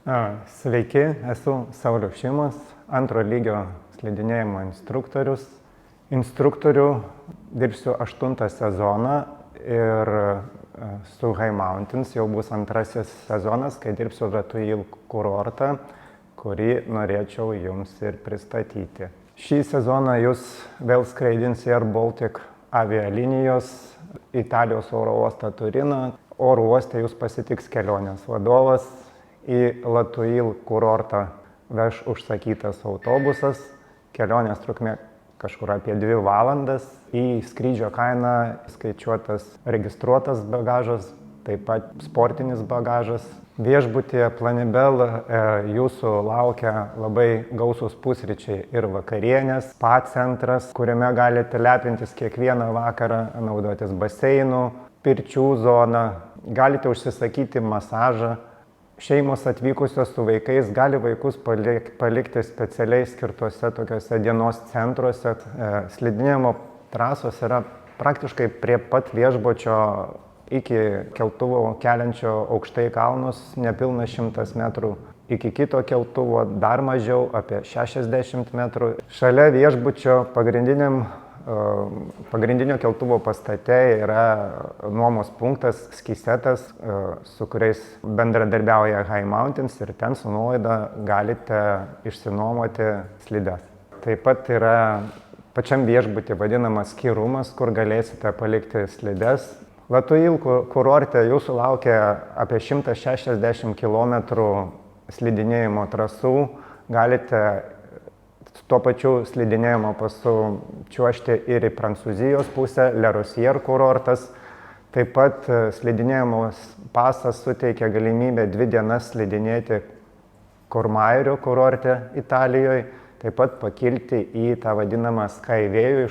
Sveiki, esu Saulius Šimas, antro lygio slidinėjimo instruktorius. Instruktorių dirbsiu 8 sezoną ir su High Mountains jau bus antrasis sezonas, kai dirbsiu Latuil kurortą, kurį norėčiau jums ir pristatyti. Šį sezoną jūs vėl skraidins Air Baltic avialinijos Italijos oro uostą Turiną. Oro uoste jūs pasitiks kelionės vadovas. Į Latuil kurortą veš užsakytas autobusas, kelionės trukmė kažkur apie 2 valandas, į skrydžio kainą skaičiuotas registruotas bagažas, taip pat sportinis bagažas. Viešbutyje Planibel jūsų laukia labai gausus pusryčiai ir vakarienės, spa centras, kuriame galite lepintis kiekvieną vakarą, naudotis baseinu, pirčių zoną, galite užsisakyti masažą. Šeimos atvykusios su vaikais gali vaikus palikti specialiai skirtuose tokiuose dienos centruose. Slidinėjimo trasos yra praktiškai prie pat viešbučio iki keltuvo keliančio aukštai kalnus, nepilna 100 metrų. Iki kito keltuvo dar mažiau, apie 60 metrų. Šalia viešbučio pagrindinio keltuvo pastate yra nuomos punktas Skisetas, su kuriais bendradarbiauja High Mountains, ir ten su nuolaida galite išsinuomoti slides. Taip pat yra pačiam viešbuty vadinamas ski roomas, kur galėsite palikti slides. Latuil kurorte jūsų laukia apie 160 km slidinėjimo trasų. Galite tuo pačiu slidinėjimo pasu čiuožti ir į Prancūzijos pusę, Le Rosier kurortas. Taip pat slidinėjimo pasas suteikia galimybę 2 dienas slidinėti Courmayeur kurorte Italijoje. Taip pat pakilti į tą vadinamą Skyway,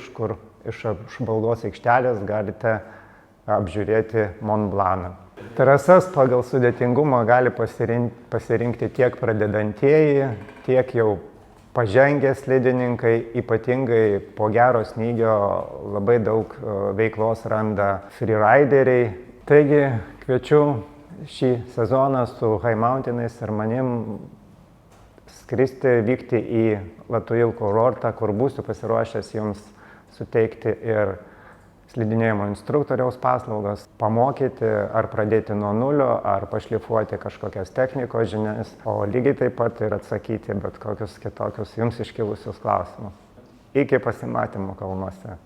iš apžvalgos aikštelės galite apžiūrėti Mont Blancą. Trasas pagal sudėtingumą gali pasirinkti tiek pradedantieji, tiek jau pažengę slidininkai. Ypatingai po gero snygio labai daug veiklos randa freerideriai. Taigi kviečiu šį sezoną su High Mountainais ir manim skristi, vykti į Latuil kurortą, kur būsiu pasiruošęs jums suteikti ir slidinėjimo instruktoriaus paslaugas, pamokyti ar pradėti nuo nulio, ar pašlifuoti kažkokias technikos žinias, o lygiai taip pat ir atsakyti bet kokius kitokius jums iškilusius klausimus. Iki pasimatymų kalnuose.